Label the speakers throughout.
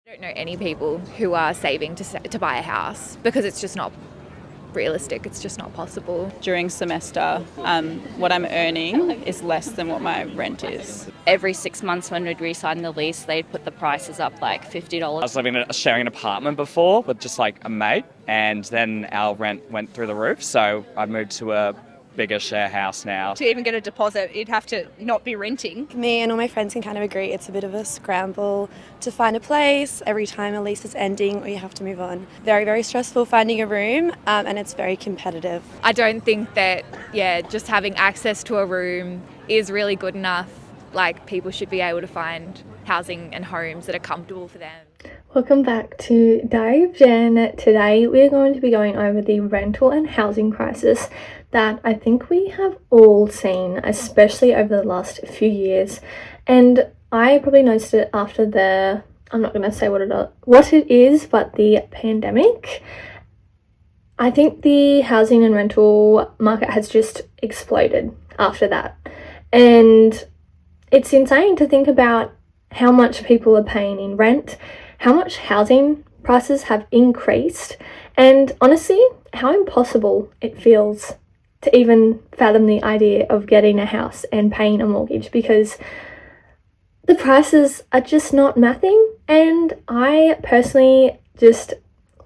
Speaker 1: I don't know any people who are saving to buy a house because it's just not realistic. It's just not possible.
Speaker 2: During semester, what I'm earning is less than what my rent is.
Speaker 3: Every 6 months when we'd re-sign the lease, they'd put the prices up like $50.
Speaker 4: I was living in sharing an apartment before with just like a mate, and then our rent went through the roof, so I moved to a bigger share house now.
Speaker 5: To even get a deposit, you'd have to not be renting.
Speaker 6: Me and all my friends can kind of agree it's a bit of a scramble to find a place every time a lease is ending or you have to move on. Very, very stressful finding a room, and it's very competitive.
Speaker 1: I don't think that, just having access to a room is really good enough. Like, people should be able to find housing and homes that are comfortable for them.
Speaker 7: Welcome back to Diary of Jen. Today we're going to be going over the rental and housing crisis that I think we have all seen, especially over the last few years. And I probably noticed it after I'm not going to say what it is, but the pandemic. I think the housing and rental market has just exploded after that. And it's insane to think about how much people are paying in rent, how much housing prices have increased, and honestly, how impossible it feels to even fathom the idea of getting a house and paying a mortgage, because the prices are just not mathing. And I personally just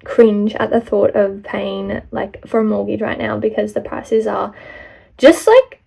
Speaker 7: cringe at the thought of paying like for a mortgage right now, because the prices are just like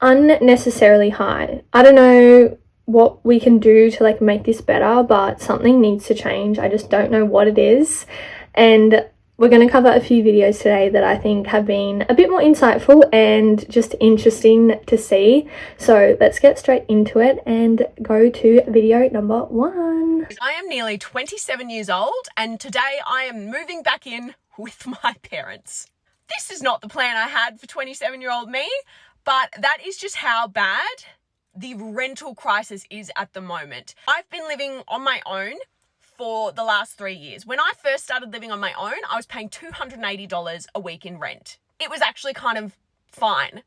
Speaker 7: unnecessarily high. I don't know what we can do to like make this better, but something needs to change. I just don't know what it is. And we're going to cover a few videos today that I think have been a bit more insightful and just interesting to see. So let's get straight into it and go to video number 1.
Speaker 8: I am nearly 27 years old, and today I am moving back in with my parents. This is not the plan I had for 27-year-old me, but that is just how bad the rental crisis is at the moment. I've been living on my own for the last 3 years. When I first started living on my own, I was paying $280 a week in rent. It was actually kind of fine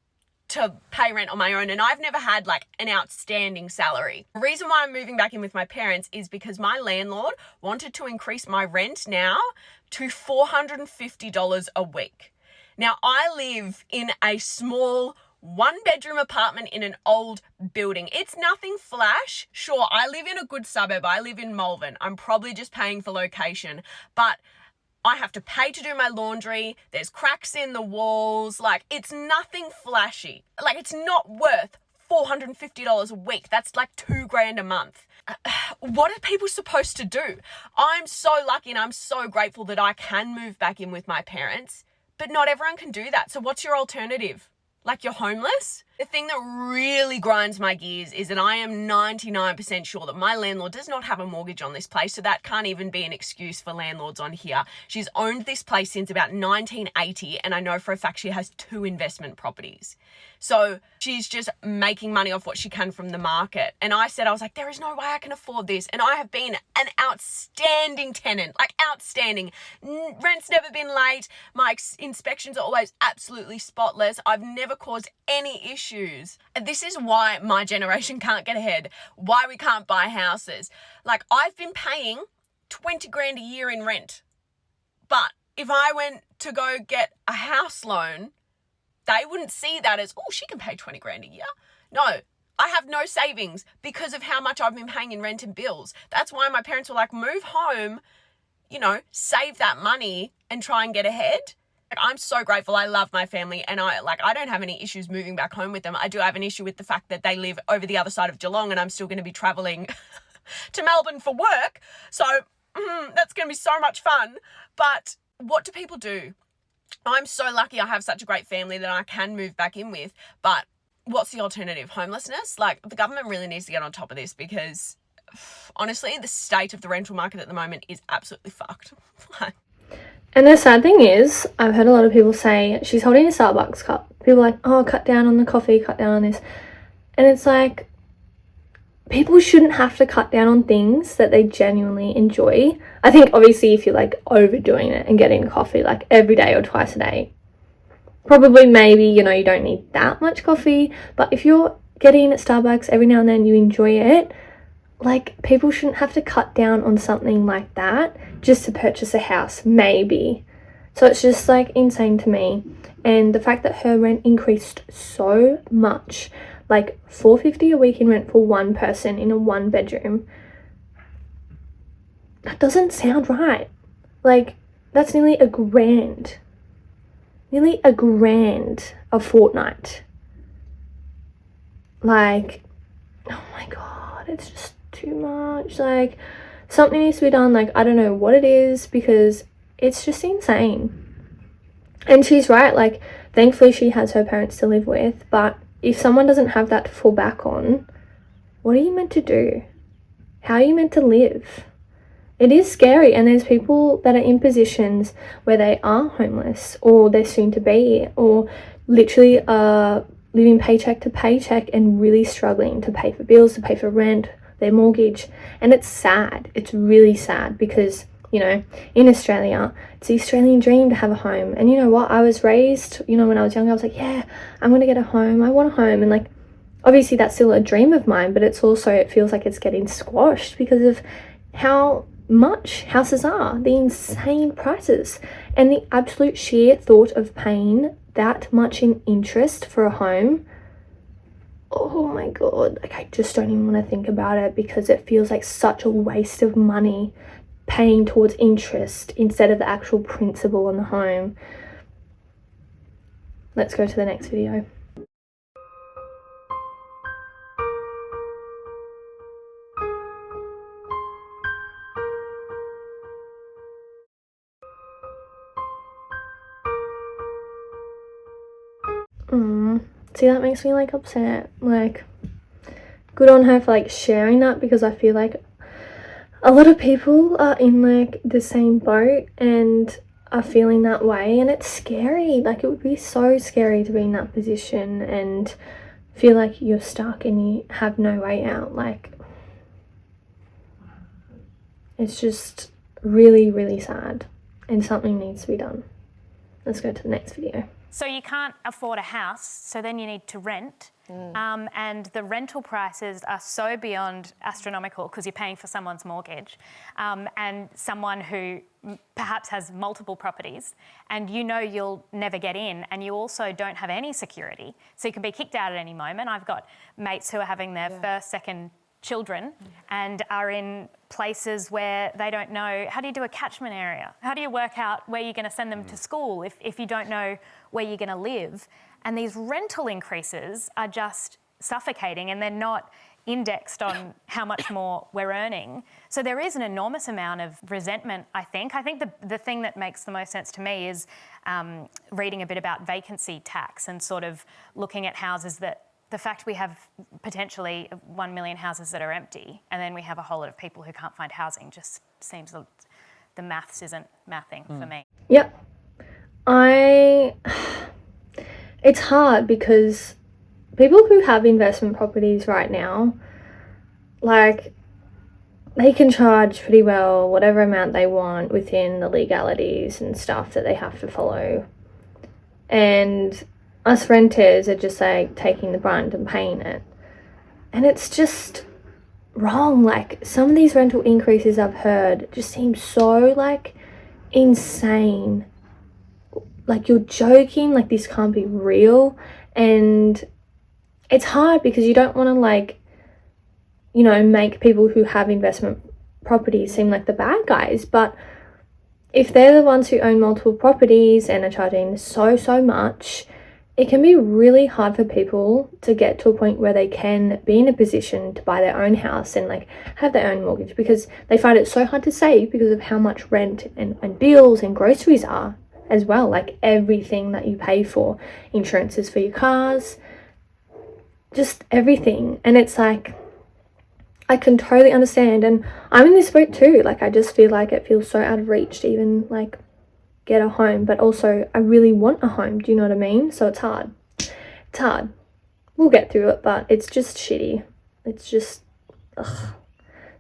Speaker 8: to pay rent on my own, and I've never had like an outstanding salary. The reason why I'm moving back in with my parents is because my landlord wanted to increase my rent now to $450 a week. Now, I live in a small 1-bedroom apartment in an old building. It's nothing flash. Sure, I live in a good suburb. I live in Malvern. I'm probably just paying for location, but I have to pay to do my laundry. There's cracks in the walls. Like, it's nothing flashy. Like, it's not worth $450 a week. That's like $2,000 a month. What are people supposed to do? I'm so lucky and I'm so grateful that I can move back in with my parents, but not everyone can do that. So what's your alternative? Like, you're homeless? The thing that really grinds my gears is that I am 99% sure that my landlord does not have a mortgage on this place, so that can't even be an excuse for landlords on here. She's owned this place since about 1980, and I know for a fact she has 2 investment properties. So she's just making money off what she can from the market. And I was like, there is no way I can afford this. And I have been an outstanding tenant, like outstanding. Rent's never been late. My inspections are always absolutely spotless. I've never caused any issues. And this is why my generation can't get ahead, why we can't buy houses. Like, I've been paying $20,000 a year in rent. But if I went to go get a house loan, they wouldn't see that as, oh, she can pay $20,000 a year. No, I have no savings because of how much I've been paying in rent and bills. That's why my parents were like, move home, save that money and try and get ahead. Like, I'm so grateful. I love my family, and I don't have any issues moving back home with them. I do have an issue with the fact that they live over the other side of Geelong, and I'm still going to be traveling to Melbourne for work. So that's going to be so much fun. But what do people do? I'm so lucky I have such a great family that I can move back in with, but what's the alternative? Homelessness? Like, the government really needs to get on top of this, because honestly, the state of the rental market at the moment is absolutely fucked.
Speaker 7: And the sad thing is, I've heard a lot of people say, she's holding a Starbucks cup. People are like, oh, cut down on the coffee, cut down on this. And it's like, people shouldn't have to cut down on things that they genuinely enjoy. I think obviously if you're like overdoing it and getting a coffee like every day or twice a day, probably maybe, you don't need that much coffee. But if you're getting at Starbucks every now and then, you enjoy it, like, people shouldn't have to cut down on something like that just to purchase a house, maybe. So it's just like insane to me. And the fact that her rent increased so much, like $450 a week in rent for one person in a 1-bedroom, that doesn't sound right. Like, that's nearly $1,000. Nearly $1,000 a fortnight. Like, oh my god, it's just too much. Like, something needs to be done. Like, I don't know what it is, because it's just insane. And she's right, like, thankfully she has her parents to live with, but if someone doesn't have that to fall back on, what are you meant to do? How are you meant to live? It is scary, and there's people that are in positions where they are homeless, or they're soon to be, or literally are living paycheck to paycheck and really struggling to pay for bills, to pay for rent, their mortgage. And it's sad. It's really sad, because, you know, in Australia, it's the Australian dream to have a home. And you know what? I was raised, you know, when I was younger, I was like, yeah, I'm going to get a home. I want a home. And like, obviously that's still a dream of mine, but it's also, it feels like it's getting squashed because of how much houses are, the insane prices, and the absolute sheer thought of paying that much in interest for a home. Oh my god, like, I just don't even want to think about it, because it feels like such a waste of money paying towards interest instead of the actual principal on the home. Let's go to the next video. See, that makes me like upset. Like, good on her for like sharing that, because I feel like a lot of people are in like the same boat and are feeling that way, and it's scary. Like, it would be so scary to be in that position and feel like you're stuck and you have no way out. Like, it's just really, really sad, and something needs to be done. Let's go to the next video.
Speaker 9: So you can't afford a house, so then you need to rent. And the rental prices are so beyond astronomical, because you're paying for someone's mortgage, and someone who perhaps has multiple properties, and you know you'll never get in, and you also don't have any security. So you can be kicked out at any moment. I've got mates who are having their first, second children and are in places where they don't know, how do you do a catchment area? How do you work out where you're going to send them to school if you don't know where you're going to live? And these rental increases are just suffocating, and they're not indexed on how much more we're earning. So there is an enormous amount of resentment, I think. I think the thing that makes the most sense to me is reading a bit about vacancy tax and sort of looking at houses that, the fact we have potentially 1 million houses that are empty, and then we have a whole lot of people who can't find housing, just seems the maths isn't mathing for me.
Speaker 7: Yep. It's hard, because people who have investment properties right now, like, they can charge pretty well whatever amount they want within the legalities and stuff that they have to follow. And us renters are just like taking the brunt and paying it. And it's just wrong. Like, some of these rental increases I've heard just seem so like insane. Like, you're joking, like this can't be real. And it's hard, because you don't want to, like, you know, make people who have investment properties seem like the bad guys. But if they're the ones who own multiple properties and are charging so much, it can be really hard for people to get to a point where they can be in a position to buy their own house and like have their own mortgage, because they find it so hard to save because of how much rent and bills and groceries are as well. Like, everything that you pay for, insurances for your cars, just everything. And it's like, I can totally understand, and I'm in this boat too. Like, I just feel like it feels so out of reach to even like get a home, but also I really want a home. Do you know what I mean? So it's hard. It's hard. We'll get through it, but it's just shitty. It's just, ugh.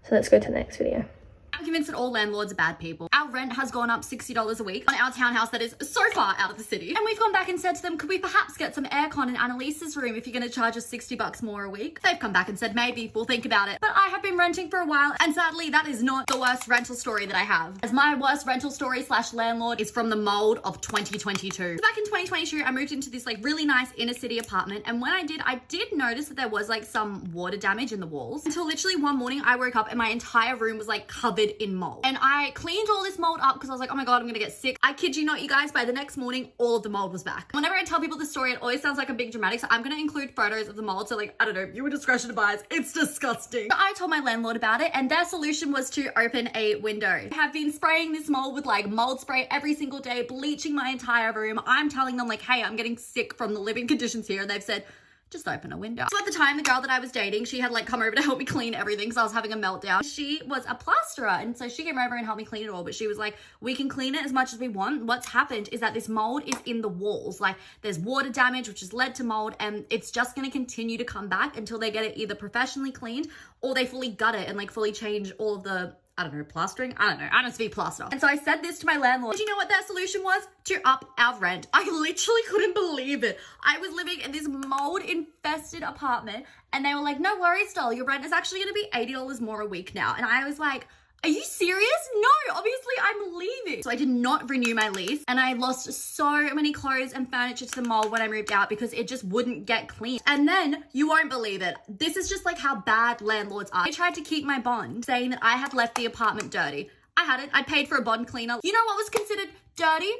Speaker 7: So let's go to the next video.
Speaker 10: I'm convinced that all landlords are bad people. Our rent has gone up $60 a week on our townhouse that is so far out of the city. And we've gone back and said to them, could we perhaps get some aircon in Annalise's room if you're going to charge us $60 more a week? They've come back and said, maybe, we'll think about it. But I have been renting for a while, and sadly, that is not the worst rental story that I have. As my worst rental story / landlord is from the mold of 2022. Back in 2022, I moved into this like really nice inner city apartment, and when I did notice that there was like some water damage in the walls until literally one morning I woke up and my entire room was like covered in mold. And I cleaned all this mold up because I was like, oh my god, I'm gonna get sick. I kid you not, you guys, by the next morning, all of the mold was back. Whenever I tell people this story, it always sounds like a big dramatic, so I'm gonna include photos of the mold. So like, I don't know, viewer discretion advised. It's disgusting. So I told my landlord about it, and their solution was to open a window. I have been spraying this mold with like mold spray every single day, bleaching my entire room. I'm telling them like, hey, I'm getting sick from the living conditions here, and they've said, just open a window. So at the time, the girl that I was dating, she had like come over to help me clean everything because I was having a meltdown. She was a plasterer, and so she came over and helped me clean it all, but she was like, we can clean it as much as we want. What's happened is that this mold is in the walls. Like there's water damage, which has led to mold, and it's just gonna continue to come back until they get it either professionally cleaned or they fully gut it and like fully change all of the, I don't know, plastering? I don't know. I don't speak plaster. And so I said this to my landlord. Did you know what their solution was? To up our rent. I literally couldn't believe it. I was living in this mold infested apartment, and they were like, no worries, doll, your rent is actually gonna be $80 more a week now. And I was like, are you serious? No, obviously I'm leaving. So I did not renew my lease, and I lost so many clothes and furniture to the mold when I moved out because it just wouldn't get cleaned. And then, you won't believe it, this is just like how bad landlords are. They tried to keep my bond, saying that I had left the apartment dirty. I hadn't. I paid for a bond cleaner. You know what was considered dirty?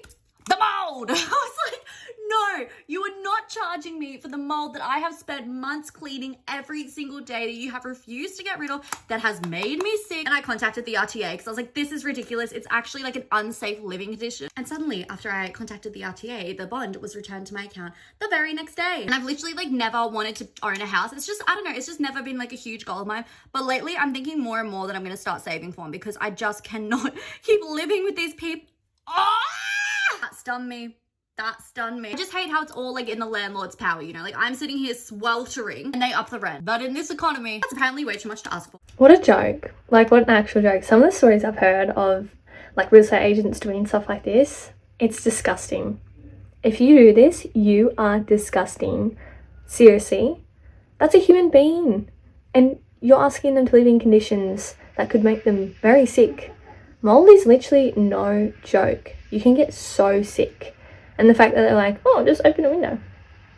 Speaker 10: The mold. I was like, no, you are not charging me for the mold that I have spent months cleaning every single day that you have refused to get rid of, that has made me sick. And I contacted the RTA because I was like, this is ridiculous. It's actually like an unsafe living condition. And suddenly, after I contacted the RTA, the bond was returned to my account the very next day. And I've literally like never wanted to own a house. It's just, I don't know, it's just never been like a huge goal of mine. But lately, I'm thinking more and more that I'm going to start saving for them because I just cannot keep living with these people. Oh! That stunned me. That stunned me. I just hate how it's all like in the landlord's power, you know? Like I'm sitting here sweltering and they up the rent. But in this economy, that's apparently way too much to ask for.
Speaker 7: What a joke. Like, what an actual joke. Some of the stories I've heard of like real estate agents doing stuff like this, it's disgusting. If you do this, you are disgusting. Seriously. That's a human being. And you're asking them to live in conditions that could make them very sick. Mold is literally no joke. You can get so sick. And the fact that they're like, oh, just open a window.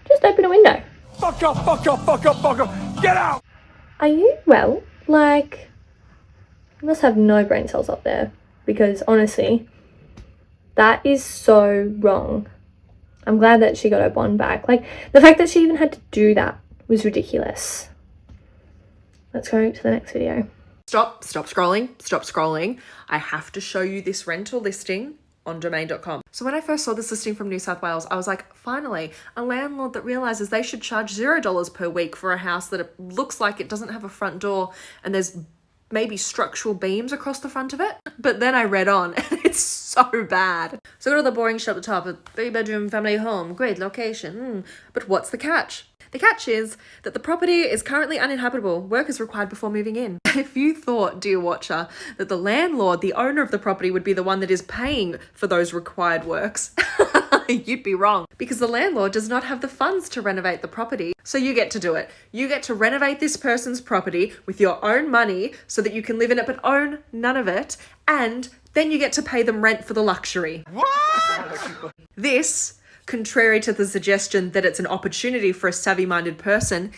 Speaker 7: Just open a window.
Speaker 11: Fuck up, fuck up, fuck up, fuck up. Get out!
Speaker 7: Are you well? Like, you must have no brain cells up there. Because honestly, that is so wrong. I'm glad that she got her bond back. Like, the fact that she even had to do that was ridiculous. Let's go to the next video.
Speaker 8: Stop scrolling. I have to show you this rental listing on domain.com. So when I first saw this listing from New South Wales, I was like, finally, a landlord that realizes they should charge $0 per week for a house that it looks like it doesn't have a front door and there's maybe structural beams across the front of it. But then I read on and it's so bad. So go to the boring shit at the top, a 3-bedroom family home, great location. But what's the catch? The catch is that the property is currently uninhabitable. Work is required before moving in. If you thought, dear watcher, that the landlord, the owner of the property, would be the one that is paying for those required works, you'd be wrong. Because the landlord does not have the funds to renovate the property. So you get to do it. You get to renovate this person's property with your own money so that you can live in it but own none of it. And then you get to pay them rent for the luxury. What? This, contrary to the suggestion that it's an opportunity for a savvy-minded person,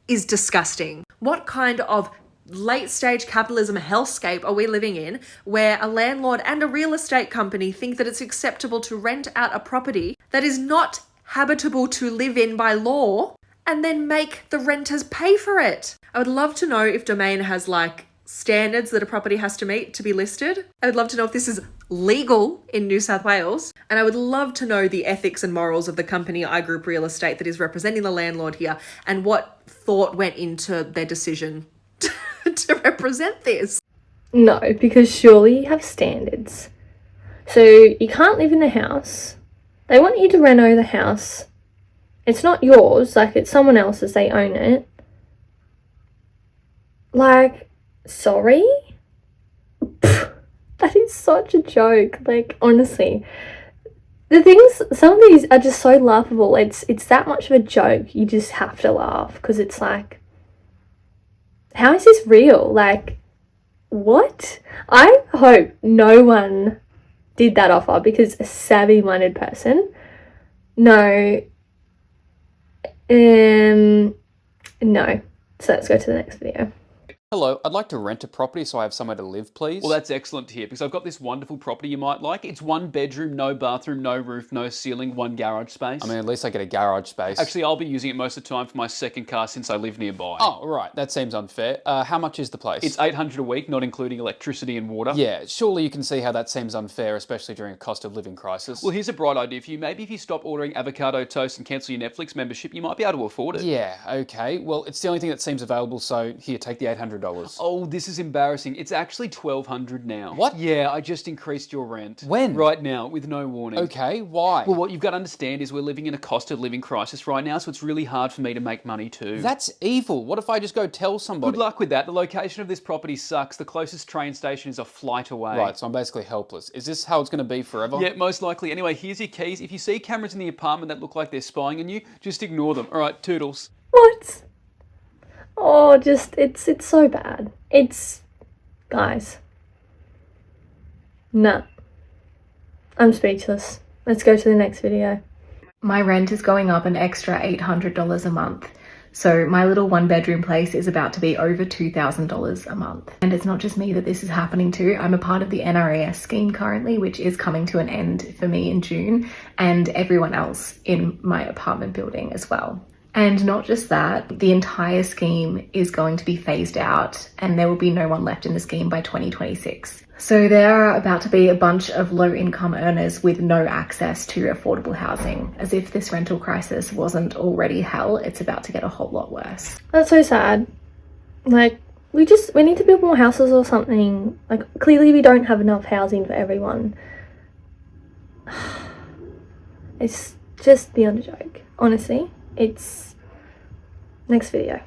Speaker 8: is disgusting. What kind of late-stage capitalism hellscape are we living in where a landlord and a real estate company think that it's acceptable to rent out a property that is not habitable to live in by law and then make the renters pay for it? I would love to know if Domain has like standards that a property has to meet to be listed. I would love to know if this is legal in New South Wales. And I would love to know the ethics and morals of the company iGroup Real Estate that is representing the landlord here and what thought went into their decision to represent this.
Speaker 7: No, because surely you have standards. So you can't live in the house. They want you to reno the house. It's not yours, like it's someone else's, they own it. Like, sorry? That is is such a joke. Like, honestly, some of these are just so laughable. It's that much of a joke. You just have to laugh because it's like, how is this real? Like, what? I hope no one did that offer, because a savvy-minded person. No. No. So let's go to the next video.
Speaker 12: Hello, I'd like to rent a property so I have somewhere to live, please.
Speaker 13: Well, that's excellent to hear, because I've got this wonderful property you might like. It's 1 bedroom, no bathroom, no roof, no ceiling, 1 garage space.
Speaker 12: I mean, at least I get a garage space.
Speaker 13: Actually, I'll be using it most of the time for my second car since I live nearby.
Speaker 12: Oh, right. That seems unfair. How much is the place?
Speaker 13: It's $800 a week, not including electricity and water.
Speaker 12: Yeah, surely you can see how that seems unfair, especially during a cost of living crisis.
Speaker 13: Well, here's a bright idea for you. Maybe if you stop ordering avocado toast and cancel your Netflix membership, you might be able to afford it.
Speaker 12: Yeah, okay. Well, it's the only thing that seems available, so here, take the $800.
Speaker 13: Oh, this is embarrassing. It's actually $1,200 now.
Speaker 12: What?
Speaker 13: Yeah, I just increased your rent.
Speaker 12: When?
Speaker 13: Right now, with no warning.
Speaker 12: Okay, why?
Speaker 13: Well, what you've got to understand is we're living in a cost of living crisis right now, so it's really hard for me to make money too.
Speaker 12: That's evil. What if I just go tell somebody?
Speaker 13: Good luck with that. The location of this property sucks. The closest train station is a flight away.
Speaker 12: Right, so I'm basically helpless. Is this how it's going to be forever?
Speaker 13: Yeah, most likely. Anyway, here's your keys. If you see cameras in the apartment that look like they're spying on you, just ignore them. All right, toodles.
Speaker 7: What? Oh, it's so bad. Guys. Nah. I'm speechless. Let's go to the next video.
Speaker 14: My rent is going up an extra $800 a month. So my little 1-bedroom place is about to be over $2,000 a month. And it's not just me that this is happening to. I'm a part of the NRES scheme currently, which is coming to an end for me in June, and everyone else in my apartment building as well. And not just that, the entire scheme is going to be phased out and there will be no one left in the scheme by 2026. So there are about to be a bunch of low-income earners with no access to affordable housing. As if this rental crisis wasn't already hell, it's about to get a whole lot worse.
Speaker 7: That's so sad. Like, we need to build more houses or something. Like, clearly we don't have enough housing for everyone. It's just beyond a joke, honestly. Next video.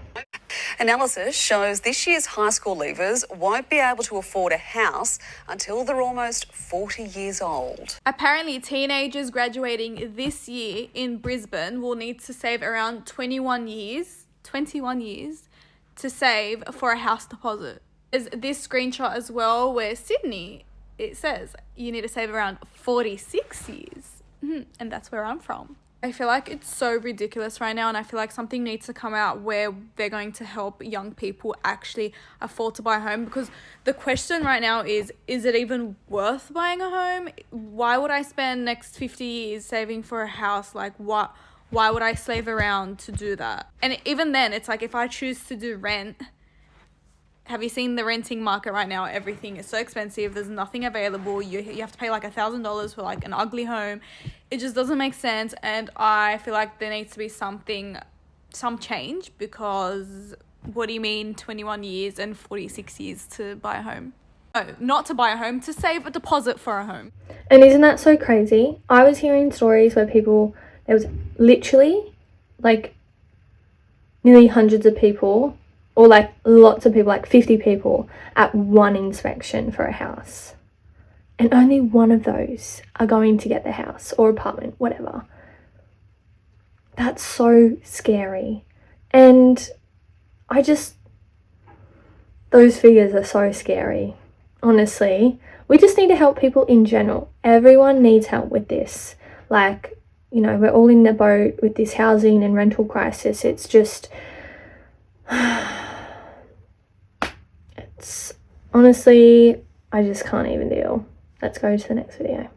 Speaker 15: Analysis shows this year's high school leavers won't be able to afford a house until they're almost 40 years old.
Speaker 16: Apparently, teenagers graduating this year in Brisbane will need to save around 21 years to save for a house deposit. There's this screenshot as well where Sydney, it says you need to save around 46 years. And that's where I'm from. I feel like it's so ridiculous right now, and I feel like something needs to come out where they're going to help young people actually afford to buy a home, because the question right now is it even worth buying a home? Why would I spend next 50 years saving for a house? Like, what? Why would I slave around to do that? And even then, it's like if I choose to do rent, have you seen the renting market right now? Everything is so expensive. There's nothing available. You have to pay like $1,000 for like an ugly home. It just doesn't make sense. And I feel like there needs to be some change, because what do you mean 21 years and 46 years to buy a home? No, not to buy a home, to save a deposit for a home.
Speaker 7: And isn't that so crazy? I was hearing stories where there was literally like nearly hundreds of people, or like lots of people, like 50 people at one inspection for a house. And only one of those are going to get the house or apartment, whatever. That's so scary. And those figures are so scary. Honestly, we just need to help people in general. Everyone needs help with this. Like, you know, we're all in the boat with this housing and rental crisis. It's just... honestly, I just can't even deal. Let's go to the next video.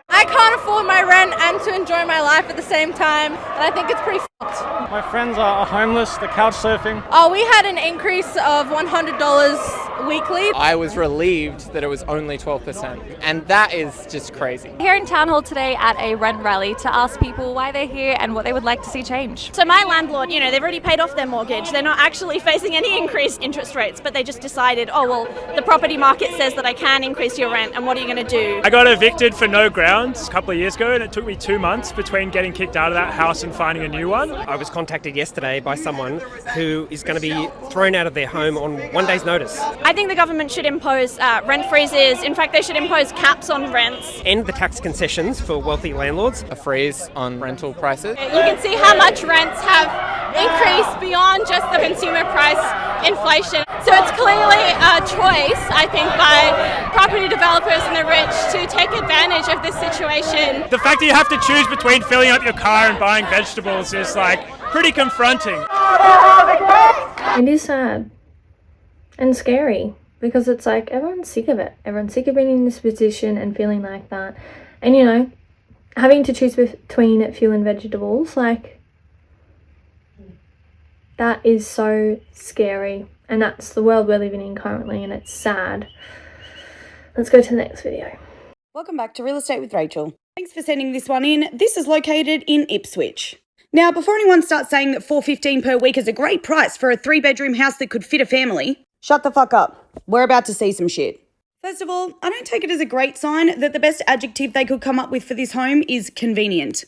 Speaker 17: I can't afford my rent and to enjoy my life at the same time, and I think it's pretty fucked.
Speaker 18: My friends are homeless, they're couch surfing.
Speaker 17: Oh, we had an increase of $100 weekly.
Speaker 19: I was relieved that it was only 12%, and that is just crazy.
Speaker 20: Here in Town Hall today at a rent rally to ask people why they're here and what they would like to see change.
Speaker 21: So my landlord, you know, they've already paid off their mortgage. They're not actually facing any increased interest rates, but they just decided, oh, well, the property market says that I can increase your rent, and what are you going to do?
Speaker 18: I got evicted for no grounds a couple of years ago, and it took me 2 months between getting kicked out of that house and finding a new one.
Speaker 22: I was contacted yesterday by someone who is going to be thrown out of their home on 1 day's notice.
Speaker 21: I think the government should impose rent freezes. In fact, they should impose caps on rents.
Speaker 22: End the tax concessions for wealthy landlords.
Speaker 19: A freeze on rental prices.
Speaker 21: You can see how much rents have increased beyond just the consumer price inflation. So it's clearly a choice, I think, by property developers and the rich to take advantage of this situation.
Speaker 18: The fact that you have to choose between filling up your car and buying vegetables is like pretty confronting.
Speaker 7: It is sad and scary because it's like everyone's sick of it. Everyone's sick of being in this position and feeling like that. And you know, having to choose between fuel and vegetables, like, that is so scary. And that's the world we're living in currently, and it's sad. Let's go to the next video.
Speaker 23: Welcome back to Real Estate with Rachel. Thanks for sending this one in. This is located in Ipswich. Now, before anyone starts saying that $415 per week is a great price for a 3-bedroom house that could fit a family, shut the fuck up. We're about to see some shit. First of all, I don't take it as a great sign that the best adjective they could come up with for this home is convenient.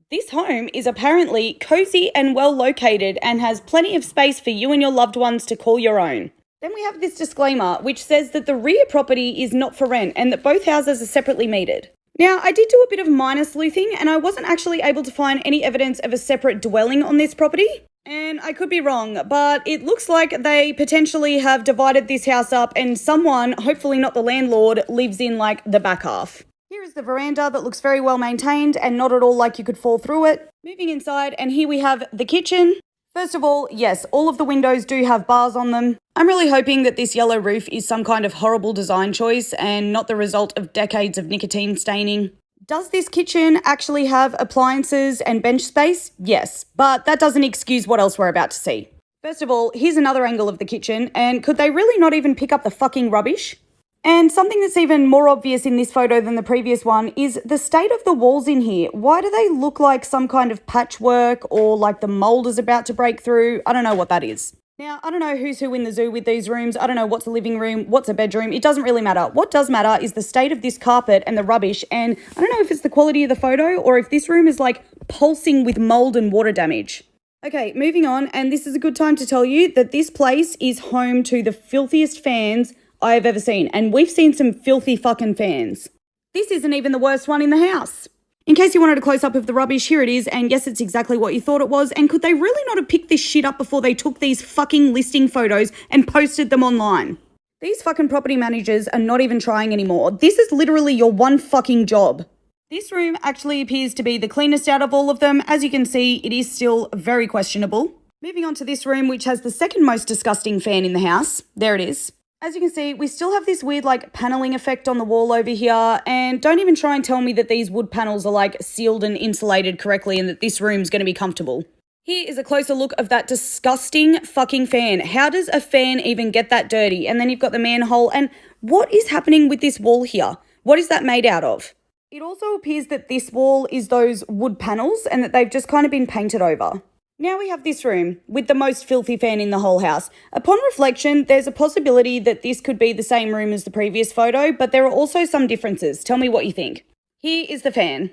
Speaker 23: This home is apparently cozy and well located and has plenty of space for you and your loved ones to call your own. Then we have this disclaimer which says that the rear property is not for rent and that both houses are separately metered. Now, I did do a bit of minor sleuthing and I wasn't actually able to find any evidence of a separate dwelling on this property. And I could be wrong, but it looks like they potentially have divided this house up and someone, hopefully not the landlord, lives in like the back half. Here is the veranda that looks very well maintained and not at all like you could fall through it. Moving inside, and here we have the kitchen. First of all, yes, all of the windows do have bars on them. I'm really hoping that this yellow roof is some kind of horrible design choice and not the result of decades of nicotine staining. Does this kitchen actually have appliances and bench space? Yes, but that doesn't excuse what else we're about to see. First of all, here's another angle of the kitchen, and could they really not even pick up the fucking rubbish? And something that's even more obvious in this photo than the previous one is the state of the walls in here. Why do they look like some kind of patchwork or like the mold is about to break through? I don't know what that is. Now, I don't know who's who in the zoo with these rooms. I don't know what's a living room, what's a bedroom. It doesn't really matter. What does matter is the state of this carpet and the rubbish. And I don't know if it's the quality of the photo or if this room is like pulsing with mold and water damage. Okay, moving on. And this is a good time to tell you that this place is home to the filthiest fans I have ever seen, and we've seen some filthy fucking fans. This isn't even the worst one in the house. In case you wanted a close-up of the rubbish, here it is, and yes, it's exactly what you thought it was, and could they really not have picked this shit up before they took these fucking listing photos and posted them online? These fucking property managers are not even trying anymore. This is literally your one fucking job. This room actually appears to be the cleanest out of all of them. As you can see, it is still very questionable. Moving on to this room, which has the second most disgusting fan in the house. There it is. As you can see, we still have this weird like paneling effect on the wall over here, and don't even try and tell me that these wood panels are like sealed and insulated correctly and that this room's going to be comfortable. Here is a closer look of that disgusting fucking fan. How does a fan even get that dirty? And then you've got the manhole, and what is happening with this wall here? What is that made out of? It also appears that this wall is those wood panels and that they've just kind of been painted over. Now we have this room with the most filthy fan in the whole house. Upon reflection, there's a possibility that this could be the same room as the previous photo, but there are also some differences. Tell me what you think. Here is the fan.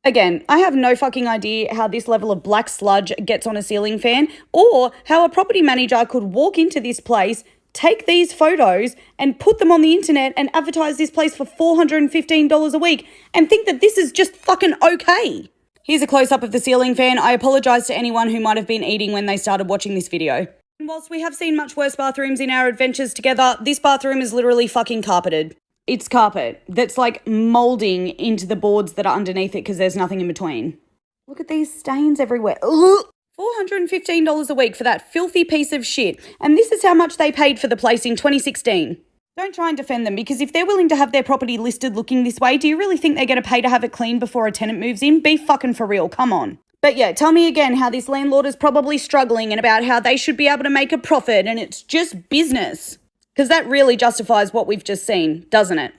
Speaker 23: Again, I have no fucking idea how this level of black sludge gets on a ceiling fan, or how a property manager could walk into this place, take these photos and put them on the internet and advertise this place for $415 a week and think that this is just fucking okay. Here's a close-up of the ceiling fan. I apologise to anyone who might have been eating when they started watching this video. And whilst we have seen much worse bathrooms in our adventures together, this bathroom is literally fucking carpeted. It's carpet that's like moulding into the boards that are underneath it because there's nothing in between. Look at these stains everywhere. Ugh. $415 a week for that filthy piece of shit. And this is how much they paid for the place in 2016. Don't try and defend them, because if they're willing to have their property listed looking this way, do you really think they're going to pay to have it cleaned before a tenant moves in? Be fucking for real, come on. But yeah, tell me again how this landlord is probably struggling and about how they should be able to make a profit and it's just business. Because that really justifies what we've just seen, doesn't it?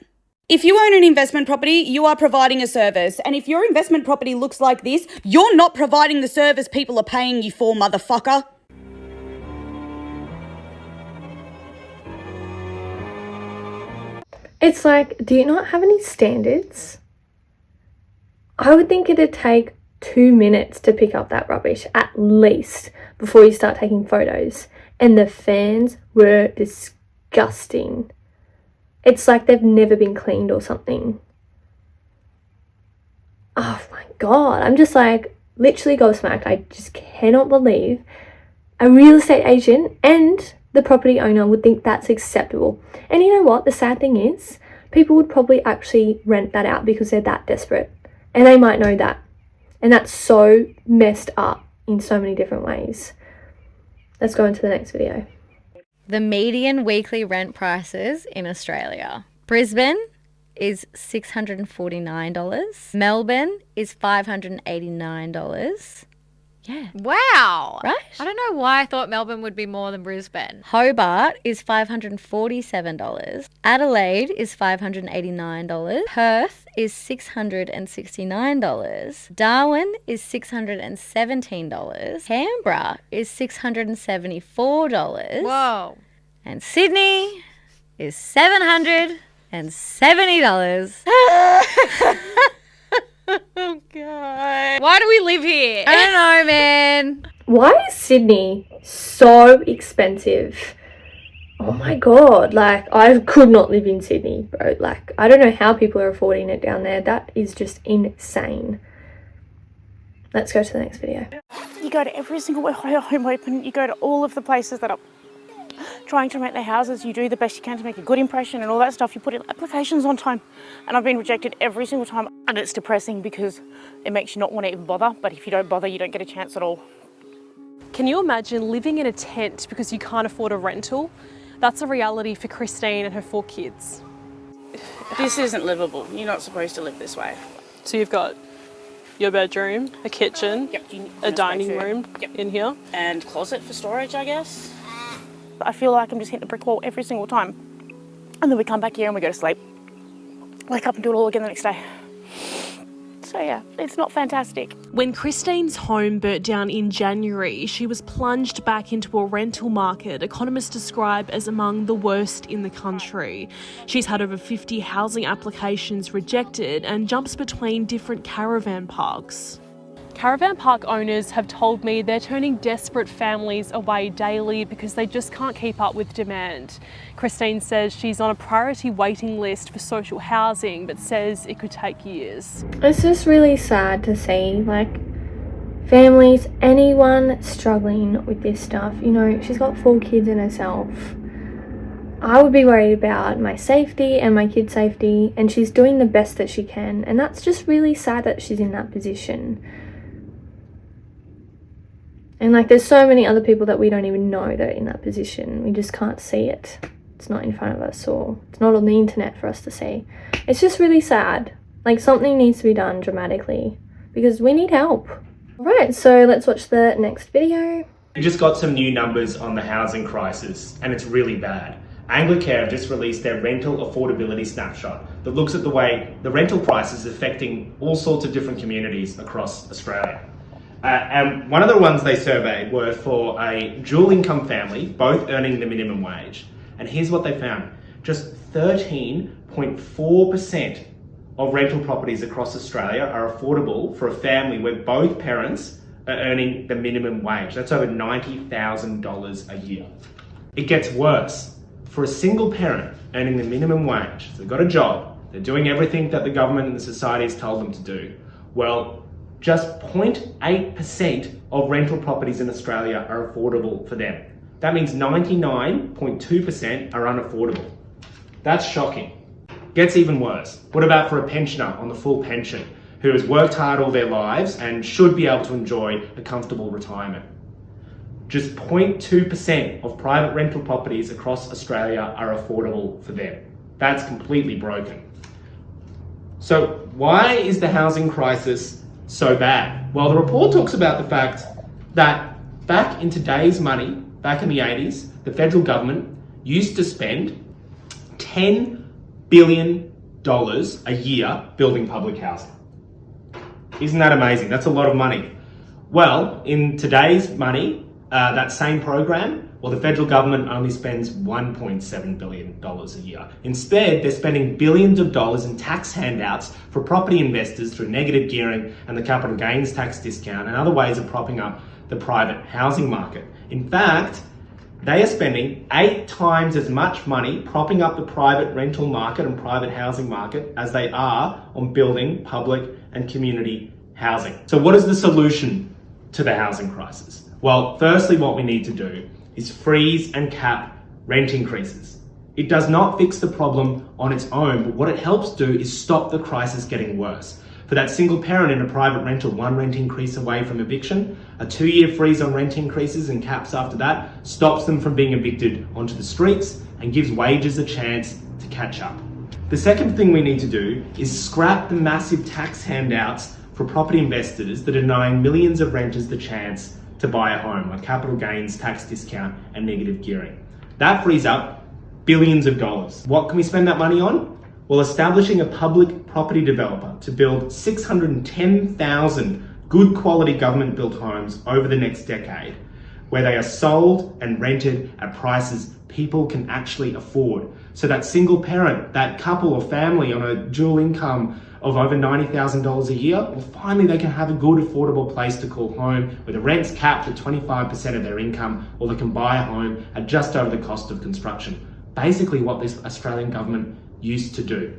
Speaker 23: If you own an investment property, you are providing a service. And if your investment property looks like this, you're not providing the service people are paying you for, motherfucker.
Speaker 7: It's like, do you not have any standards? I would think it'd take 2 minutes to pick up that rubbish at least before you start taking photos. And the fans were disgusting. It's like they've never been cleaned or something. Oh my God. I'm just like literally gobsmacked. I just cannot believe a real estate agent and the property owner would think that's acceptable. And you know what? The sad thing is, people would probably actually rent that out because they're that desperate. And they might know that. And that's so messed up in so many different ways. Let's go into the next video.
Speaker 2: The median weekly rent prices in Australia. Brisbane is $649. Melbourne is $589. Yeah.
Speaker 3: Wow.
Speaker 2: Right?
Speaker 3: I don't know why I thought Melbourne would be more than Brisbane.
Speaker 2: Hobart is $547. Adelaide is $589. Perth is $669. Darwin is $617. Canberra is $674.
Speaker 3: Whoa.
Speaker 2: And Sydney is $770.
Speaker 3: Oh, God. Why do we live here?
Speaker 2: I don't know, man.
Speaker 7: Why is Sydney so expensive? Oh my God, like I could not live in Sydney, bro. Like I don't know how people are affording it down there. That is just insane. Let's go to the next video.
Speaker 4: You go to every single home open, you go to all of the places that are trying to rent their houses, you do the best you can to make a good impression and all that stuff. You put in applications on time, and I've been rejected every single time, and it's depressing because it makes you not want to even bother, but if you don't bother, you don't get a chance at all.
Speaker 8: Can you imagine living in a tent because you can't afford a rental? That's a reality for Christine and her 4 kids.
Speaker 4: This isn't livable. You're not supposed to live this way.
Speaker 8: So you've got your bedroom, a kitchen, a dining room in here.
Speaker 4: And closet for storage, I guess. I feel like I'm just hitting a brick wall every single time. And then we come back here and we go to sleep. Wake up and do it all again the next day. So yeah, it's not fantastic.
Speaker 8: When Christine's home burnt down in January, she was plunged back into a rental market economists describe as among the worst in the country. She's had over 50 housing applications rejected and jumps between different caravan parks. Caravan park owners have told me they're turning desperate families away daily because they just can't keep up with demand. Christine says she's on a priority waiting list for social housing, but says it could take years.
Speaker 7: It's just really sad to see, like, families, anyone struggling with this stuff. You know, she's got 4 kids in herself. I would be worried about my safety and my kids' safety, and she's doing the best that she can. And that's just really sad that she's in that position. And like there's so many other people that we don't even know that are in that position. We just can't see it. It's not in front of us, or it's not on the internet for us to see. It's just really sad. Like something needs to be done dramatically because we need help. Alright, so let's watch the next video.
Speaker 24: We just got some new numbers on the housing crisis and it's really bad. Anglicare have just released their rental affordability snapshot that looks at the way the rental price is affecting all sorts of different communities across Australia. And one of the ones they surveyed were for a dual income family, both earning the minimum wage. And here's what they found. Just 13.4% of rental properties across Australia are affordable for a family where both parents are earning the minimum wage. That's over $90,000 a year. It gets worse. For a single parent earning the minimum wage, so they've got a job, they're doing everything that the government and the society has told them to do. Well, just 0.8% of rental properties in Australia are affordable for them. That means 99.2% are unaffordable. That's shocking. Gets even worse. What about for a pensioner on the full pension who has worked hard all their lives and should be able to enjoy a comfortable retirement? Just 0.2% of private rental properties across Australia are affordable for them. That's completely broken. So why is the housing crisis so bad? Well, the report talks about the fact that back in today's money, back in the 80s, the federal government used to spend $10 billion a year building public housing. Isn't that amazing? That's a lot of money. Well, in today's money, that same program, well, the federal government only spends $1.7 billion a year. Instead, they're spending billions of dollars in tax handouts for property investors through negative gearing and the capital gains tax discount and other ways of propping up the private housing market. In fact, they are spending 8 times as much money propping up the private rental market and private housing market as they are on building public and community housing. So what is the solution to the housing crisis? Well, firstly, what we need to do is freeze and cap rent increases. It does not fix the problem on its own, but what it helps do is stop the crisis getting worse. For that single parent in a private rental, 1 rent increase away from eviction, a 2-year freeze on rent increases and caps after that stops them from being evicted onto the streets and gives wages a chance to catch up. The second thing we need to do is scrap the massive tax handouts for property investors that are denying millions of renters the chance to buy a home, like capital gains, tax discount, and negative gearing. That frees up billions of dollars. What can we spend that money on? Well, establishing a public property developer to build 610,000 good quality government built homes over the next decade, where they are sold and rented at prices people can actually afford. So that single parent, that couple or family on a dual income of over $90,000 a year, well, finally they can have a good affordable place to call home where the rent's capped at 25% of their income, or they can buy a home at just over the cost of construction. Basically what this Australian government used to do.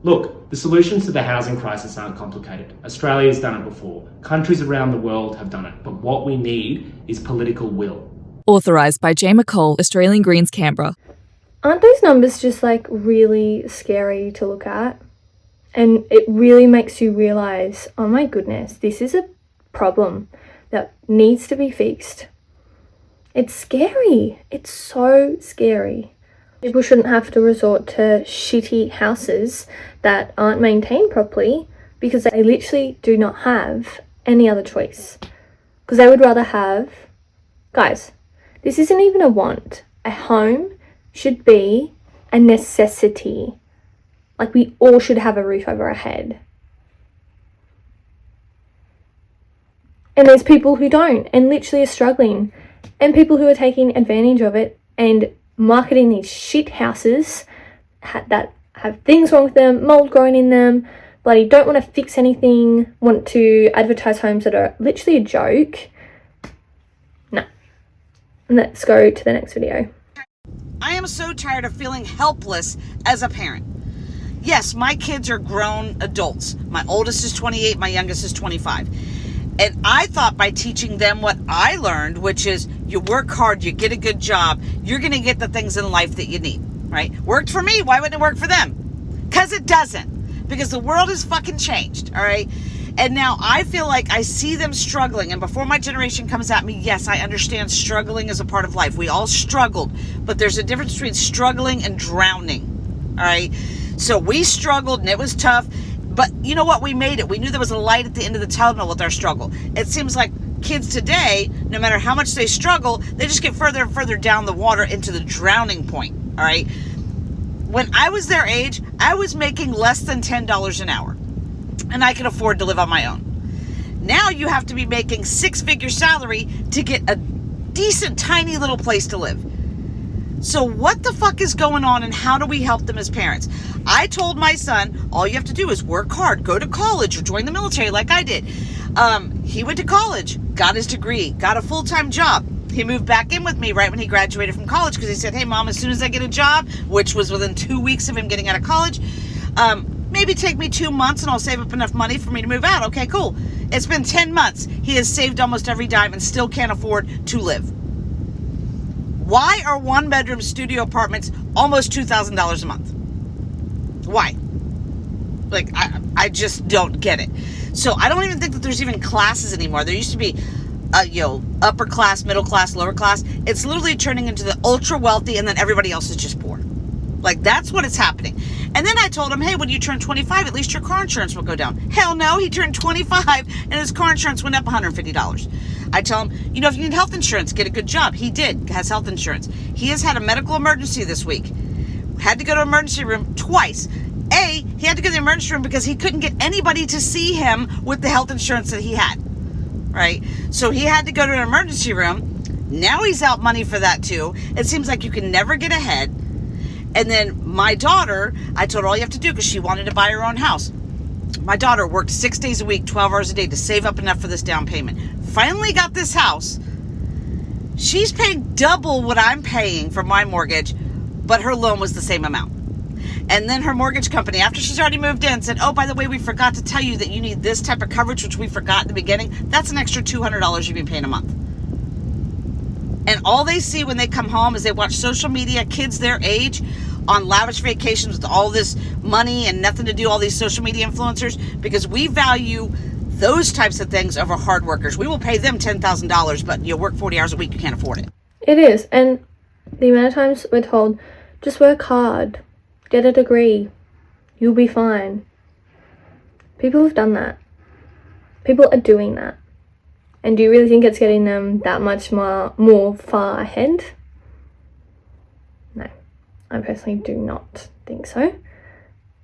Speaker 24: Look, the solutions to the housing crisis aren't complicated. Australia's done it before. Countries around the world have done it. But what we need is political will.
Speaker 1: Authorised by Jay McCall, Australian Greens, Canberra.
Speaker 7: Aren't those numbers just like really scary to look at? And it really makes you realise, oh my goodness, this is a problem that needs to be fixed. It's scary. It's so scary. People shouldn't have to resort to shitty houses that aren't maintained properly because they literally do not have any other choice. Because they would rather have... Guys, this isn't even a want. A home should be a necessity. Like, we all should have a roof over our head. And there's people who don't and literally are struggling. And people who are taking advantage of it and marketing these shit houses that have things wrong with them, mold growing in them, bloody don't want to fix anything, want to advertise homes that are literally a joke. No. Let's go to the next video.
Speaker 5: I am so tired of feeling helpless as a parent. Yes, my kids are grown adults. My oldest is 28, my youngest is 25. And I thought by teaching them what I learned, which is you work hard, you get a good job, you're going to get the things in life that you need, right? Worked for me. Why wouldn't it work for them? Because it doesn't. Because the world has fucking changed, all right? And now I feel like I see them struggling. And before my generation comes at me, yes, I understand struggling is a part of life. We all struggled. But there's a difference between struggling and drowning, all right? So we struggled and it was tough. But you know what? We made it. We knew there was a light at the end of the tunnel with our struggle. It seems like kids today, no matter how much they struggle, they just get further and further down the water into the drowning point, all right? When I was their age, I was making less than $10 an hour, and I could afford to live on my own. Now you have to be making 6-figure salary to get a decent, tiny little place to live. So what the fuck is going on, and how do we help them as parents? I told my son, all you have to do is work hard, go to college, or join the military like I did. He went to college, got his degree, got a full-time job. He moved back in with me right when he graduated from college because he said, hey, Mom, as soon as I get a job, which was within 2 weeks of him getting out of college, maybe take me 2 months and I'll save up enough money for me to move out. Okay, cool. It's been 10 months. He has saved almost every dime and still can't afford to live. Why are 1-bedroom studio apartments almost $2,000 a month? Why? Like, I just don't get it. So I don't even think that there's even classes anymore. There used to be, upper class, middle class, lower class. It's literally turning into the ultra wealthy and then everybody else is just poor. Like, that's what is happening. And then I told him, hey, when you turn 25, at least your car insurance will go down. Hell no, he turned 25 and his car insurance went up $150. I tell him, if you need health insurance, get a good job. He has health insurance. He has had a medical emergency this week. Had to go to an emergency room twice. He had to go to the emergency room because he couldn't get anybody to see him with the health insurance that he had. right? So he had to go to an emergency room. Now he's out money for that too. It seems like you can never get ahead. And then my daughter, I told her all you have to do, because she wanted to buy her own house. My daughter worked 6 days a week, 12 hours a day to save up enough for this down payment. Finally got this house. She's paying double what I'm paying for my mortgage, but her loan was the same amount. And then her mortgage company, after she's already moved in, said, oh, by the way, we forgot to tell you that you need this type of coverage, which we forgot in the beginning. That's an extra $200 you've been paying a month. And all they see when they come home is they watch social media, kids their age, on lavish vacations with all this money and nothing to do, all these social media influencers, because we value those types of things over hard workers. We will pay them $10,000, but you work 40 hours a week, you can't afford it.
Speaker 7: It is, and the amount of times we're told, just work hard, get a degree, you'll be fine. People have done that. People are doing that. And do you really think it's getting them that much more far ahead? No, I personally do not think so.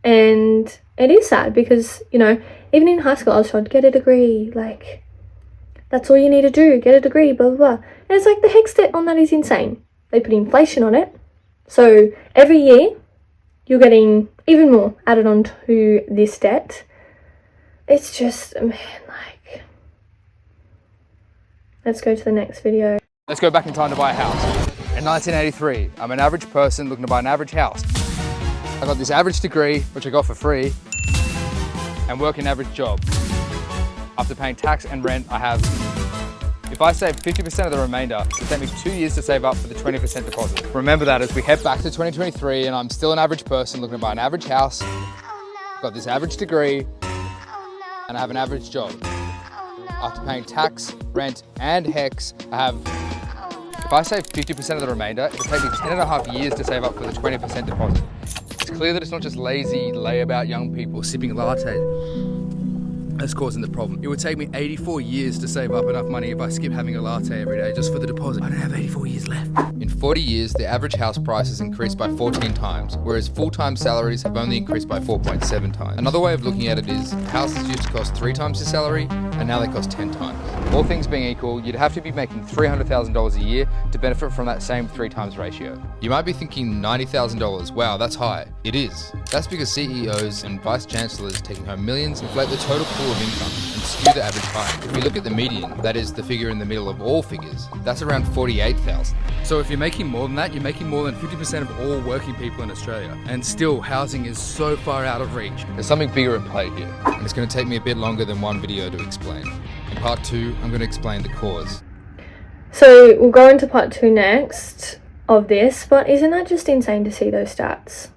Speaker 7: And it is sad because, you know, even in high school I was told, get a degree, like, that's all you need to do, get a degree, blah, blah, blah. And it's like, the HECS debt on that is insane. They put inflation on it. So every year you're getting even more added on to this debt. It's just, man, like, let's go to the next video.
Speaker 6: Let's go back in time to buy a house. In 1983, I'm an average person looking to buy an average house. I got this average degree, which I got for free, and work an average job. After paying tax and rent, I have, if I save 50% of the remainder, it'll take me 2 years to save up for the 20% deposit. Remember that as we head back to 2023 and I'm still an average person looking to buy an average house, got this average degree, and I have an average job. After paying tax, rent, and HECS, I have, if I save 50% of the remainder, it'll take me 10.5 years to save up for the 20% deposit. It's clear that it's not just lazy, layabout young people sipping latte that's causing the problem. It would take me 84 years to save up enough money if I skip having a latte every day just for the deposit. I don't have 84 years left. In 40 years, the average house price has increased by 14 times, whereas full-time salaries have only increased by 4.7 times. Another way of looking at it is, houses used to cost 3 times your salary, and now they cost 10 times. All things being equal, you'd have to be making $300,000 a year to benefit from that same 3 times ratio. You might be thinking $90,000, wow, that's high. It is. That's because CEOs and vice chancellors taking home millions inflate the total pool of income and skew the average high. If we look at the median, that is the figure in the middle of all figures, that's around 48,000. So if you're making more than that, you're making more than 50% of all working people in Australia. And still, housing is so far out of reach. There's something bigger at play here, and it's going to take me a bit longer than one video to explain. In part 2, I'm going to explain the cause.
Speaker 7: So we'll go into part 2 next of this, but isn't that just insane to see those stats?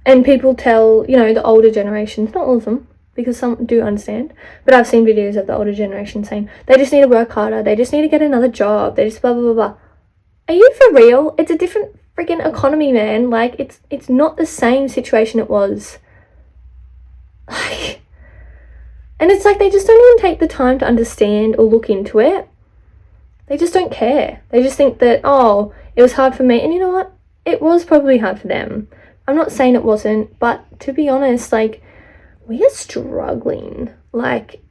Speaker 7: And people tell, you know, the older generations, not all of them, because some do understand, but I've seen videos of the older generation saying, they just need to work harder, they just need to get another job, they just blah, blah, blah, blah. Are you for real? It's a different freaking economy, man. Like, it's not the same situation it was. Like, and it's like they just don't even take the time to understand or look into it. They just don't care. They just think that, oh, it was hard for me. And you know what? It was probably hard for them. I'm not saying it wasn't, but to be honest, like, we are struggling. Like,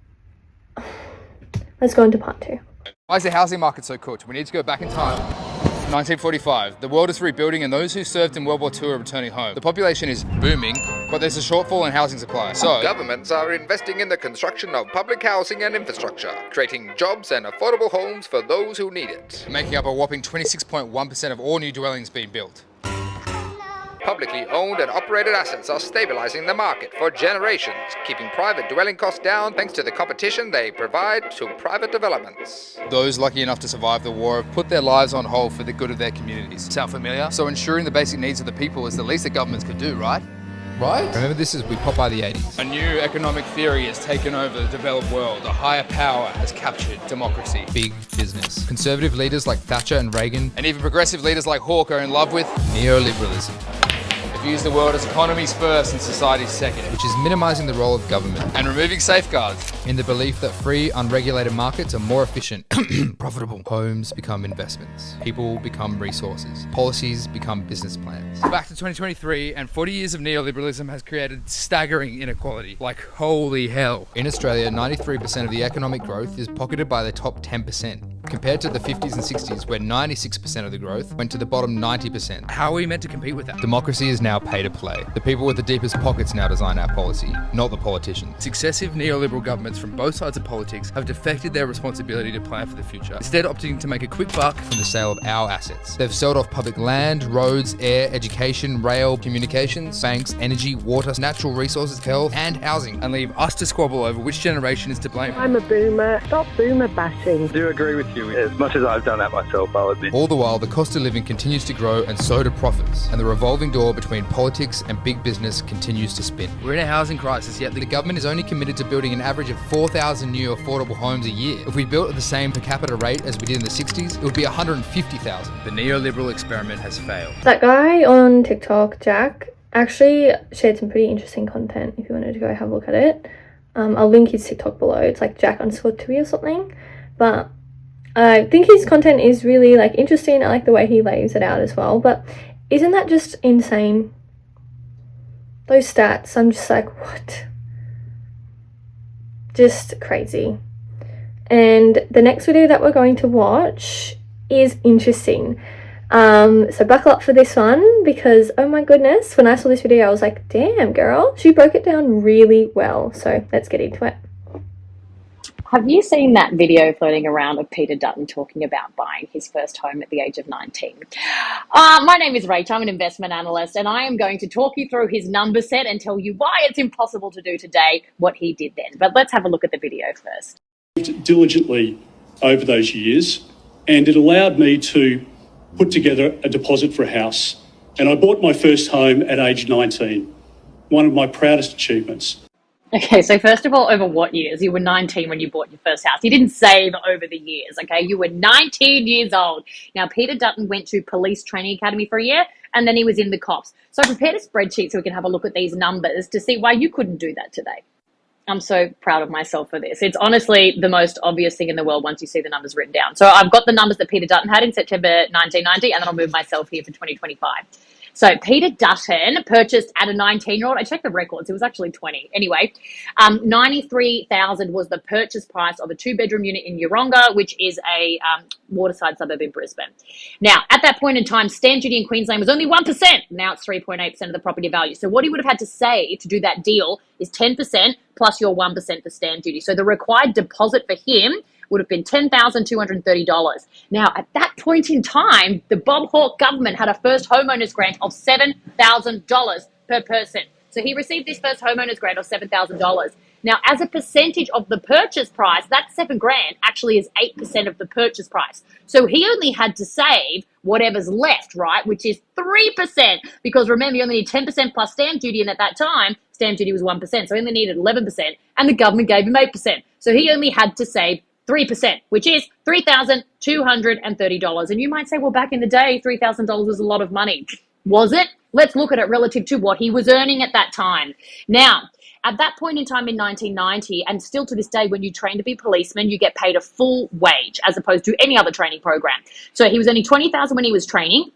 Speaker 7: let's go into part 2.
Speaker 6: Why is the housing market so cooked? We need to go back in time. 1945. The world is rebuilding and those who served in World War II are returning home. The population is booming, but there's a shortfall in housing supply. So,
Speaker 9: governments are investing in the construction of public housing and infrastructure, creating jobs and affordable homes for those who need it.
Speaker 6: Making up a whopping 26.1% of all new dwellings being built.
Speaker 9: Publicly owned and operated assets are stabilizing the market for generations, keeping private dwelling costs down thanks to the competition they provide to private developments.
Speaker 6: Those lucky enough to survive the war have put their lives on hold for the good of their communities. Sound familiar? So ensuring the basic needs of the people is the least that governments could do, right? Right? Remember this as we pop by the 80s. A new economic theory has taken over the developed world. A higher power has captured democracy. Big business. Conservative leaders like Thatcher and Reagan, and even progressive leaders like Hawke are in love with neoliberalism. views the world as economies first and societies second, which is minimising the role of government and removing safeguards in the belief that free, unregulated markets are more efficient, profitable. Homes become investments. People become resources. Policies become business plans. Back to 2023, and 40 years of neoliberalism has created staggering inequality. Like, holy hell. In Australia, 93% of the economic growth is pocketed by the top 10%, compared to the 50s and 60s, where 96% of the growth went to the bottom 90%. How are we meant to compete with that? Democracy is now pay to play. The people with the deepest pockets now design our policy, not the politicians. Successive neoliberal governments from both sides of politics have defected their responsibility to plan for the future, instead opting to make a quick buck from the sale of our assets. They've sold off public land, roads, air, education, rail, communications, banks, energy, water, natural resources, health, and housing, and leave us to squabble over which generation is to blame.
Speaker 10: I'm a boomer. Stop boomer bashing.
Speaker 11: I do agree with you. As much as I've done that myself, I'll admit.
Speaker 6: All the while, the cost of living continues to grow, and so do profits, and the revolving door between politics and big business continues to spin. We're in a housing crisis, yet the government is only committed to building an average of 4,000 new affordable homes a year. If we built at the same per capita rate as we did in the 60s, it would be 150,000. The neoliberal experiment has failed.
Speaker 7: That guy on TikTok, Jack, actually shared some pretty interesting content if you wanted to go have a look at it. I'll link his TikTok below. It's like Jack_Tui or something. But I think his content is really like interesting. I like the way he lays it out as well. But isn't that just insane? Those stats, I'm just like, what? Just crazy. And the next video that we're going to watch is interesting. So buckle up for this one, because oh my goodness, when I saw this video I was like, damn girl, she broke it down really well. So let's get into it.
Speaker 12: Have you seen that video floating around of Peter Dutton talking about buying his first home at the age of 19? My name is Rach, I'm an investment analyst, and I am going to talk you through his number set and tell you why it's impossible to do today what he did then. But let's have a look at the video first.
Speaker 13: Diligently over those years, and it allowed me to put together a deposit for a house, and I bought my first home at age 19, one of my proudest achievements.
Speaker 12: Okay, so first of all, over what years? You were 19 when you bought your first house. You didn't save over the years, okay? You were 19 years old. Now, Peter Dutton went to Police Training Academy for a year, and then he was in the cops. So I prepared a spreadsheet so we can have a look at these numbers to see why you couldn't do that today. I'm so proud of myself for this. It's honestly the most obvious thing in the world once you see the numbers written down. So I've got the numbers that Peter Dutton had in September 1990, and then I'll move myself here for 2025. So Peter Dutton purchased at a 19-year-old. I checked the records. It was actually 20. Anyway, $93,000 was the purchase price of a 2-bedroom unit in Yeronga, which is a waterside suburb in Brisbane. Now, at that point in time, stamp duty in Queensland was only 1%. Now it's 3.8% of the property value. So what he would have had to say to do that deal is 10% plus your 1% for stamp duty. So the required deposit for him would have been $10,230. Now, at that point in time, the Bob Hawke government had a first homeowners grant of $7,000 per person. So he received this first homeowners grant of $7,000. Now, as a percentage of the purchase price, that $7,000 actually is 8% of the purchase price. So he only had to save whatever's left, right, which is 3%. Because remember, you only need 10% plus stamp duty, and at that time, stamp duty was 1%. So he only needed 11%, and the government gave him 8%. So he only had to save 3%, which is $3,230. And you might say, well, back in the day, $3,000 was a lot of money. Was it? Let's look at it relative to what he was earning at that time. Now, at that point in time in 1990, and still to this day, when you train to be a policeman, you get paid a full wage as opposed to any other training program. So he was earning $20,000 when he was training.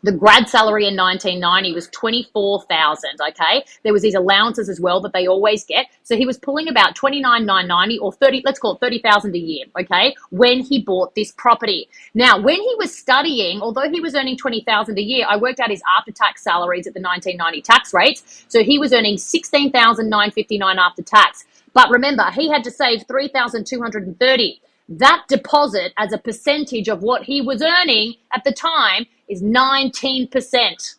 Speaker 12: The grad salary in 1990 was $24,000, okay? There was these allowances as well that they always get. So he was pulling about $29,990 or 30, let's call it $30,000 a year, okay, when he bought this property. Now, when he was studying, although he was earning $20,000 a year, I worked out his after-tax salaries at the 1990 tax rates. So he was earning $16,959 after tax. But remember, he had to save $3,230. That deposit as a percentage of what he was earning at the time is 19%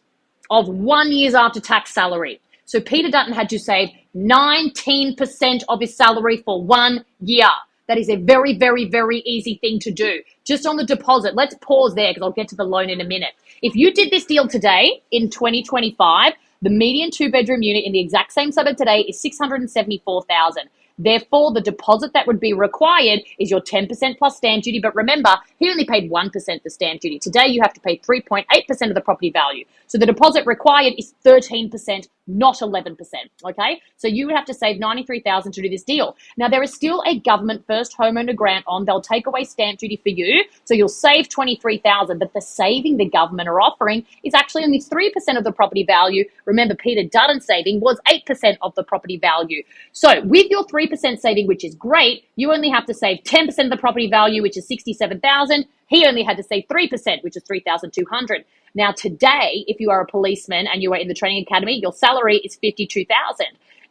Speaker 12: of 1 year's after-tax salary. So Peter Dutton had to save 19% of his salary for 1 year. That is a very, very, very easy thing to do. Just on the deposit, let's pause there because I'll get to the loan in a minute. If you did this deal today in 2025, the median 2-bedroom unit in the exact same suburb today is $674,000. Therefore, the deposit that would be required is your 10% plus stamp duty. But remember, he only paid 1% for stamp duty. Today, you have to pay 3.8% of the property value. So the deposit required is 13%, not 11%. Okay, so you would have to save $93,000 to do this deal. Now, there is still a government first homeowner grant on. They'll take away stamp duty for you, so you'll save $23,000. But the saving the government are offering is actually only 3% of the property value. Remember, Peter Dutton's saving was 8% of the property value. So with your 3% saving, which is great, you only have to save 10% of the property value, which is $67,000. He only had to save 3%, which is $3,200. Now, today, if you are a policeman and you are in the training academy, your salary is $52,000.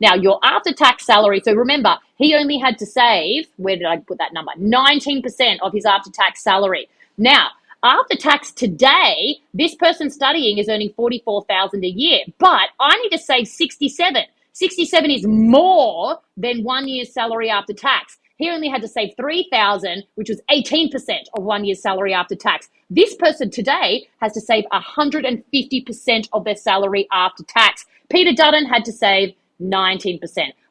Speaker 12: Now, your after-tax salary, so remember, he only had to save, where did I put that number? 19% of his after-tax salary. Now, after tax today, this person studying is earning $44,000 a year, but I need to save 67. 67 is more than 1 year's salary after tax. He only had to save $3,000, which was 18% of 1 year's salary after tax. This person today has to save 150% of their salary after tax. Peter Dutton had to save 19%.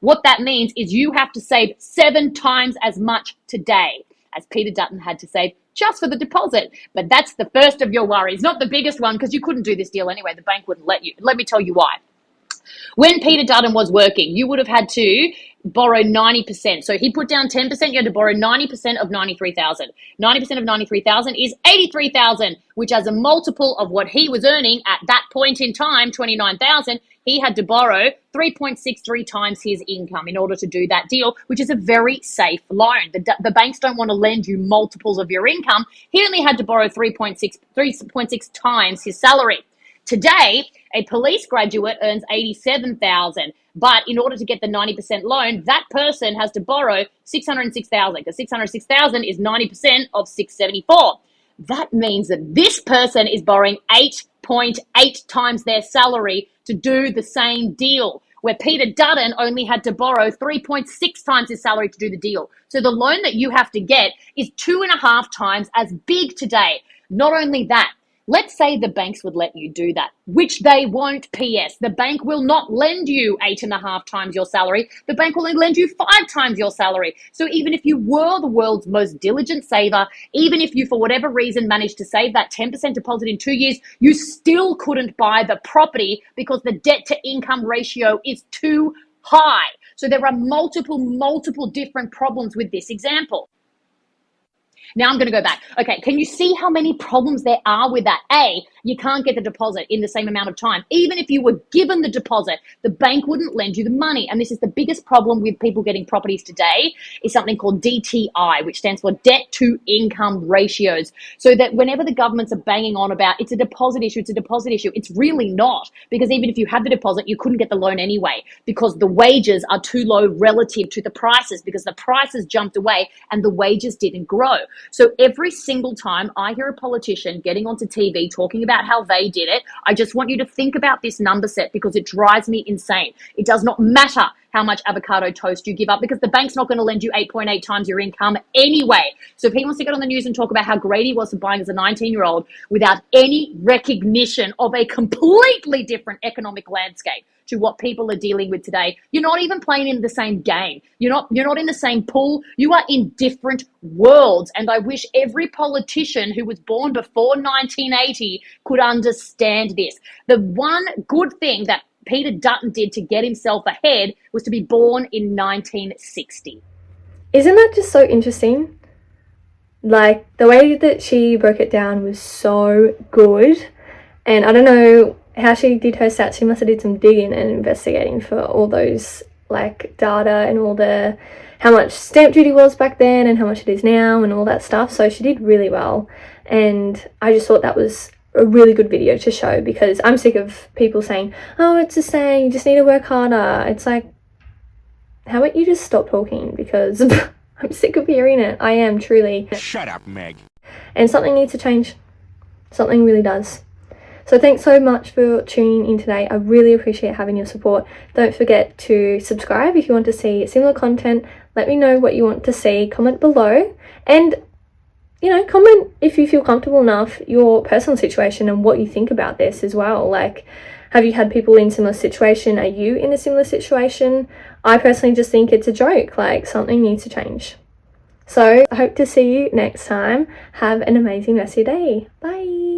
Speaker 12: What that means is you have to save 7 times as much today as Peter Dutton had to save just for the deposit. But that's the first of your worries, not the biggest one, because you couldn't do this deal anyway. The bank wouldn't let you. Let me tell you why. When Peter Dutton was working, you would have had to borrow 90%. So he put down 10%, you had to borrow 90% of 93,000. 90% of 93,000 is 83,000, which as a multiple of what he was earning at that point in time, 29,000, he had to borrow 3.63 times his income in order to do that deal, which is a very safe loan. The banks don't want to lend you multiples of your income. He only had to borrow 3.6 times his salary. Today, a police graduate earns $87,000, but in order to get the 90% loan, that person has to borrow $606,000, because $606,000 is 90% of $674,000. That means that this person is borrowing 8.8 times their salary to do the same deal, where Peter Dutton only had to borrow 3.6 times his salary to do the deal. So the loan that you have to get is 2.5 times as big today. Not only that, let's say the banks would let you do that, which they won't. PS, the bank will not lend you 8.5 times your salary. The bank will only lend you 5 times your salary. So even if you were the world's most diligent saver, even if you, for whatever reason, managed to save that 10% deposit in 2 years, you still couldn't buy the property because the debt to income ratio is too high. So there are multiple different problems with this example. Now I'm going to go back. Okay, can you see how many problems there are with that? A, you can't get the deposit in the same amount of time. Even if you were given the deposit, the bank wouldn't lend you the money. And this is the biggest problem with people getting properties today, is something called DTI, which stands for debt to income ratios. So that whenever the governments are banging on about it's a deposit issue, it's really not. Because even if you had the deposit, you couldn't get the loan anyway, because the wages are too low relative to the prices, because the prices jumped away and the wages didn't grow. So every single time I hear a politician getting onto TV talking about how they did it, I just want you to think about this number set, because it drives me insane. It does not matter how much avocado toast you give up, because the bank's not going to lend you 8.8 times your income anyway. So if he wants to get on the news and talk about how great he was for buying as a 19-year-old without any recognition of a completely different economic landscape to what people are dealing with today, you're not even playing in the same game. You're not in the same pool. You are in different worlds. And I wish every politician who was born before 1980 could understand this. The one good thing that Peter Dutton did to get himself ahead was to be born in 1960.
Speaker 7: Isn't that just so interesting? Like, the way that she broke it down was so good. And I don't know how she did her stats. She must have did some digging and investigating for all those, like, data and all the, how much stamp duty was back then and how much it is now and all that stuff. So she did really well. And I just thought that was a really good video to show, because I'm sick of people saying, oh, it's the same, you just need to work harder. It's like, how about you just stop talking, because I'm sick of hearing it. I am, truly.
Speaker 14: Shut up, Meg.
Speaker 7: And something needs to change. Something really does. So thanks so much for tuning in today. I really appreciate having your support. Don't forget to subscribe if you want to see similar content. Let me know what you want to see. Comment below. And, you know, comment if you feel comfortable enough your personal situation and what you think about this as well. Like, Have you had people in a similar situation? Are you in a similar situation? I personally just think it's a joke, like something needs to change. So I hope to see you next time. Have an amazing rest of your day. Bye.